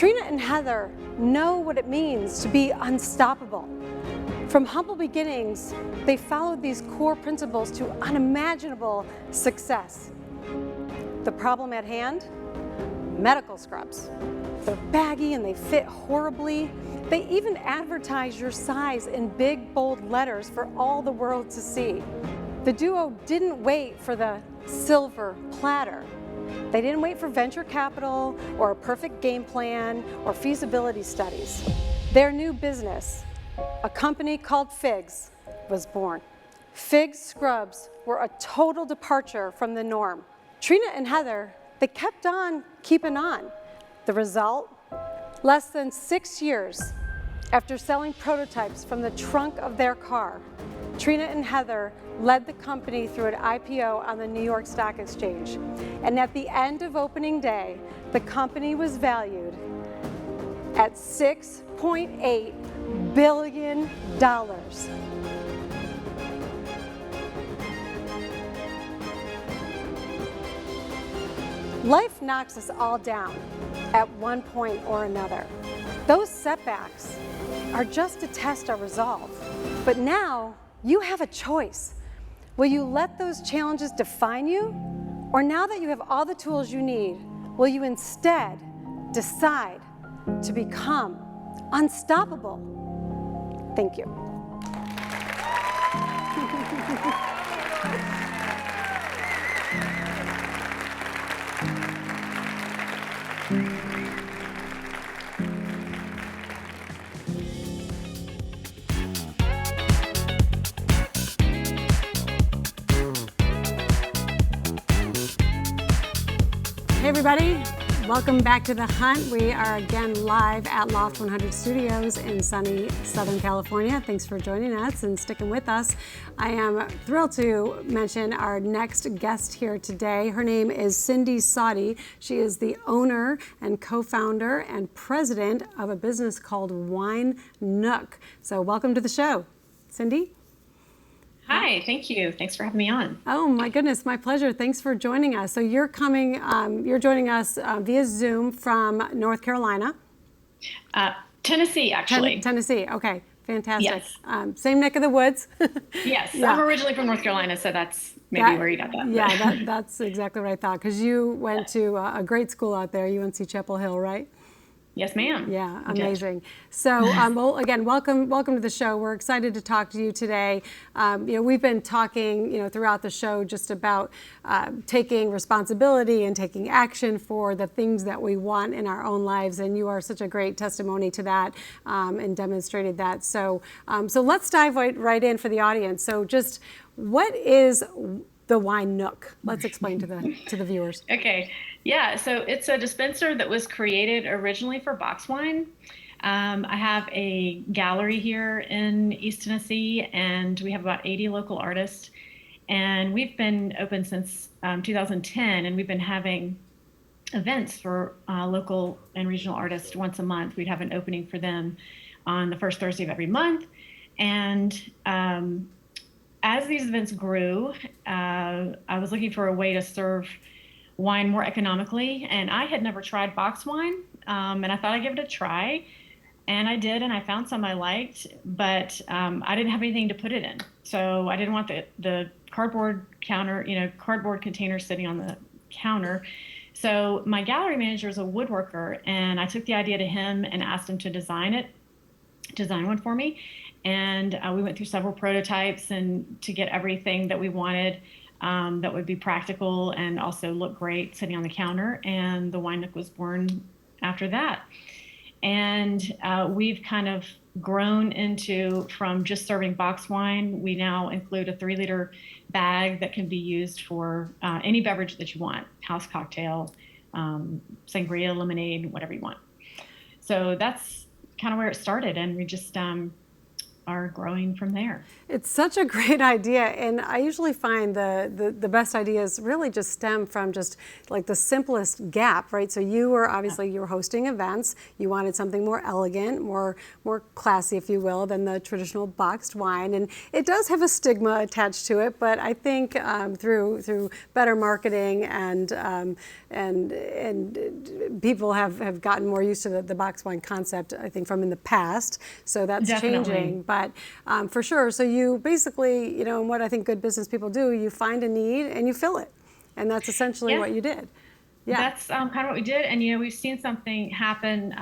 Trina and Heather know what it means to be unstoppable. From humble beginnings, they followed these core principles to unimaginable success. The problem at hand? Medical scrubs. They're baggy and they fit horribly. They even advertise your size in big, bold letters for all the world to see. The duo didn't wait for the silver platter. They didn't wait for venture capital or a perfect game plan or feasibility studies. Their new business, a company called Figs, was born. Figs scrubs were a total departure from the norm. Trina and Heather, they kept on keeping on. The result? Less than 6 years after selling prototypes from the trunk of their car, Trina and Heather led the company through an IPO on the New York Stock Exchange. And at the end of opening day, the company was valued at $6.8 billion. Life knocks us all down at one point or another. Those setbacks are just to test our resolve. But now you have a choice. Will you let those challenges define you? Or now that you have all the tools you need, will you instead decide to become unstoppable? Thank you. Hey everybody, welcome back to The Hunt. We are again live at Loft 100 Studios in sunny Southern California. Thanks for joining us and sticking with us. I am thrilled to mention our next guest here today. Her name is Cindy Saadeh. She is the owner and co-founder and president of a business called Wine Nook. So welcome to the show, Cindy. Hi, thank you. Thanks for having me on. Oh my goodness, my pleasure. Thanks for joining us. So you're joining us via Zoom from North Carolina. Tennessee, actually. Tennessee, okay, fantastic. Yes. Same neck of the woods. Yes, Yeah. I'm originally from North Carolina, so that's maybe where you got that. Yeah, that's exactly what I thought, because you went to a great school out there, UNC Chapel Hill, right? Yes, ma'am. Yeah, amazing. So, well, again, welcome to the show. We're excited to talk to you today. We've been talking, throughout the show just about taking responsibility and taking action for the things that we want in our own lives, and you are such a great testimony to that and demonstrated that. So, let's dive right in for the audience. So, just what is the Wine Nook? Let's explain to the viewers. Okay. Yeah, so it's a dispenser that was created originally for box wine. I have a gallery here in East Tennessee, and we have about 80 local artists. And we've been open since 2010, and we've been having events for local and regional artists once a month. We'd have an opening for them on the first Thursday of every month. And as these events grew, I was looking for a way to serve wine more economically, and I had never tried box wine, and I thought I'd give it a try, and I did, and I found some I liked, but I didn't have anything to put it in, so I didn't want the cardboard container sitting on the counter. So my gallery manager is a woodworker, and I took the idea to him and asked him to design one for me, and we went through several prototypes and to get everything that we wanted. That would be practical and also look great sitting on the counter. And the Wine Nook was born after that. And we've kind of grown from just serving box wine. We now include a 3-liter bag that can be used for any beverage that you want, house cocktail, sangria, lemonade, whatever you want. So that's kind of where it started. And we just are growing from there. It's such a great idea, and I usually find the best ideas really just stem from just like the simplest gap, right? So you were obviously, you were hosting events, you wanted something more elegant, more classy, if you will, than the traditional boxed wine, and it does have a stigma attached to it, but I think through better marketing and people have gotten more used to the boxed wine concept, I think, from in the past, so that's Definitely. changing, but for sure. So you basically, you know, and what I think good business people do, you find a need and you fill it. And that's essentially what you did. Yeah. That's kind of what we did. And, you know, we've seen something happen.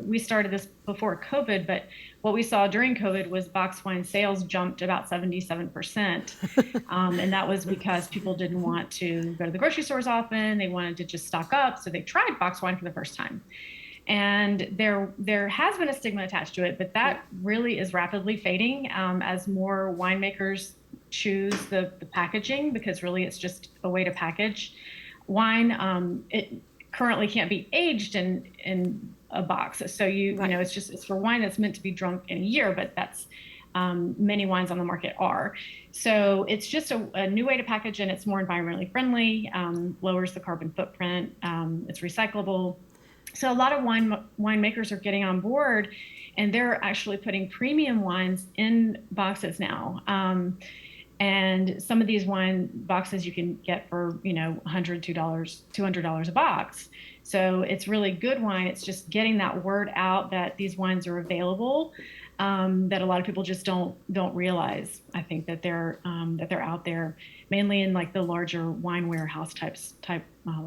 We started this before COVID, but what we saw during COVID was box wine sales jumped about 77%. And that was because people didn't want to go to the grocery stores often. They wanted to just stock up. So they tried box wine for the first time. And there has been a stigma attached to it, but that really is rapidly fading as more winemakers choose the packaging, because really it's just a way to package wine. It currently can't be aged in a box, so you know, it's for wine that's meant to be drunk in a year, but that's many wines on the market are. So it's just a new way to package, and it's more environmentally friendly, lowers the carbon footprint, it's recyclable. So a lot of winemakers are getting on board, and they're actually putting premium wines in boxes now. And some of these wine boxes you can get for, you know, $100, $200 a box. So it's really good wine. It's just getting that word out that these wines are available, that a lot of people just don't realize. I think that they're out there, mainly in like the larger wine warehouse type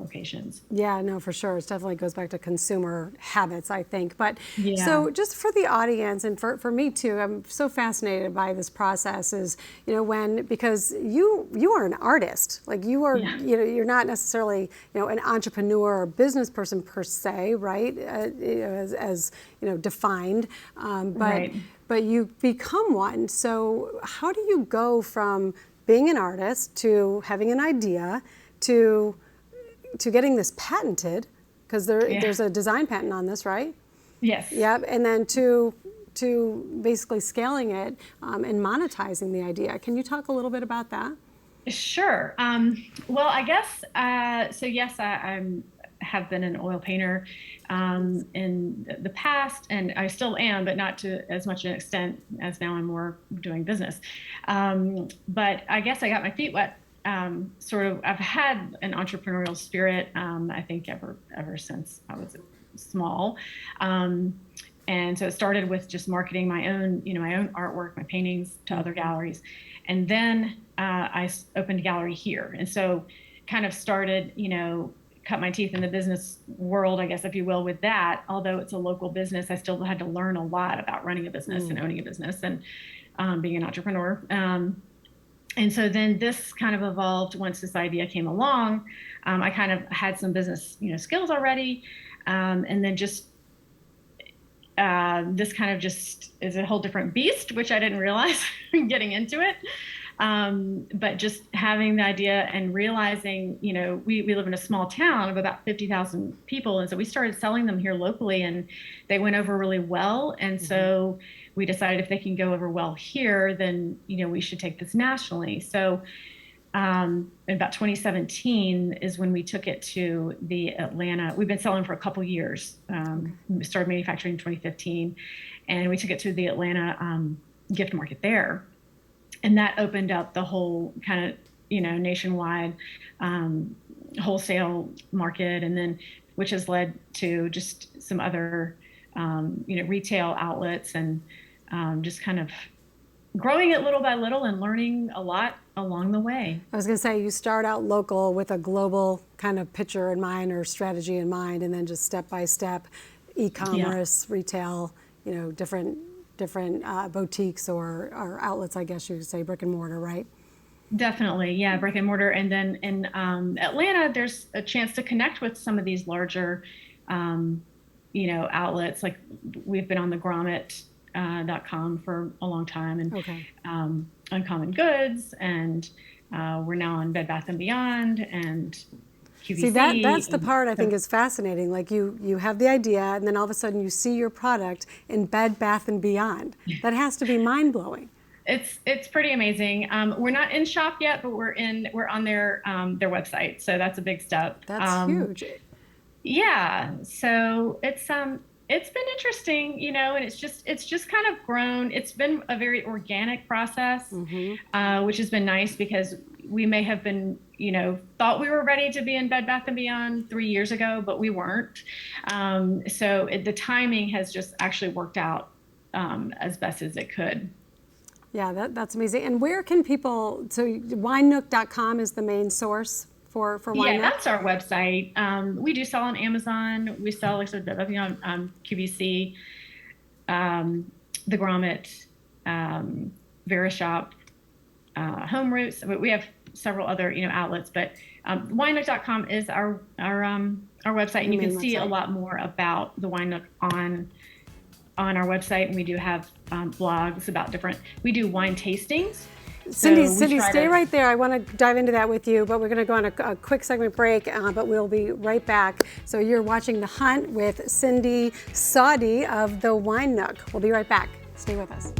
locations. Yeah, no, for sure. It definitely goes back to consumer habits, I think. But so just for the audience and for me too, I'm so fascinated by this process is, you know, because you are an artist, like you are, you know, you're not necessarily, you know, an entrepreneur or business person per se, right? As you know, defined, but you become one. So how do you go from being an artist to having an idea to getting this patented, because there's a design patent on this, right? Yes. Yep. And then to basically scaling it and monetizing the idea. Can you talk a little bit about that? Sure. Well, I guess so. Yes, I have been an oil painter in the past, and I still am, but not to as much an extent as now I'm more doing business. But I guess I got my feet wet. I've had an entrepreneurial spirit, I think ever since I was small. And so it started with just marketing my own artwork, my paintings to other galleries. And then I opened a gallery here. And so kind of started, you know, cut my teeth in the business world, I guess, if you will, with that. Although it's a local business, I still had to learn a lot about running a business and owning a business and being an entrepreneur. And so then this kind of evolved once this idea came along. I kind of had some business, you know, skills already. And then just this kind of just is a whole different beast, which I didn't realize getting into it. But just having the idea and realizing, you know, we live in a small town of about 50,000 people. And so we started selling them here locally, and they went over really well. And so we decided if they can go over well here, then, you know, we should take this nationally. So in about 2017 is when we took it to the Atlanta. We've been selling for a couple years. We started manufacturing in 2015, and we took it to the Atlanta gift market there. And that opened up the whole kind of, you know, nationwide wholesale market, and then which has led to just some other, you know, retail outlets, and just kind of growing it little by little and learning a lot along the way. I was going to say, you start out local with a global kind of picture in mind or strategy in mind, and then just step by step, e-commerce, retail, you know, different boutiques or outlets, I guess you could say, brick and mortar, right? Definitely, yeah, brick and mortar. And then in Atlanta, there's a chance to connect with some of these larger, you know, outlets. Like we've been on the Grommet.com for a long time, and Uncommon Goods, and we're now on Bed Bath & Beyond, and QVC. See, that's the part I think is fascinating. Like you have the idea, and then all of a sudden you see your product in Bed Bath & Beyond. That has to be mind-blowing. It's pretty amazing. We're not in shop yet, but we're on their website, so that's a big step. That's huge. Yeah, so it's been interesting, you know, and it's just kind of grown. It's been a very organic process, which has been nice because we may have been, you know, thought we were ready to be in Bed Bath & Beyond 3 years ago, but we weren't. So the timing has just actually worked out as best as it could. Yeah, that's amazing. And where can people, so winenook.com is the main source for Wine Nook? Yeah, that's our website. We do sell on Amazon. We sell, like I said, on QVC, The Grommet, Verishop, Home Roots. We have several other, you know, outlets, but winenook.com is our website, and you can see a lot more about the Wine Nook on our website. And we do have blogs about we do wine tastings. Cindy, stay right there. I want to dive into that with you, but we're going to go on a quick segment break, but we'll be right back. So you're watching The Hunt with Cindy Saadeh of the Wine Nook. We'll be right back. Stay with us.